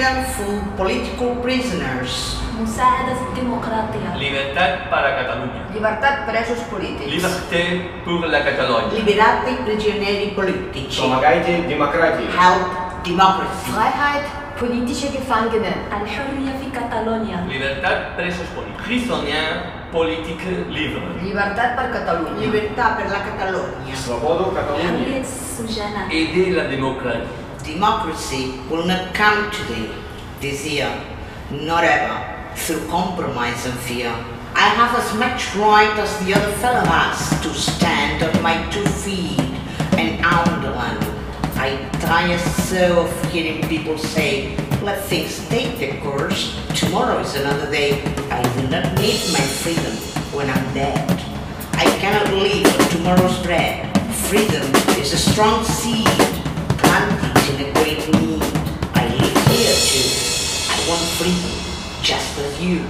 China full political prisoners. مساعدة الديمقراطية. Libertad para Catalunya. Llibertat presos polítics. Liberté pour la Catalogne. Liberate prigionieri politici. Помогайте демократии. Help democracy. Freiheit, politische Gefangene. الحرية في كاتالونيا. Libertad presos políticos. Prisonniers politiques libres. Llibertat per Catalunya. Libertà per la Catalogna. Свободу Каталонии. حرية السجناء. Aider la démocratie. Democracy will not come today, this year, not ever, through compromise and fear. I have as much right as the other fellow has to stand on my 2 feet and own the land. I tire so of hearing people say, let things take their course, tomorrow is another day. I do not need my freedom when I'm dead. I cannot live on tomorrow's bread. Freedom is a strong seed, planted in a great need. I live here too. I want freedom, just as you.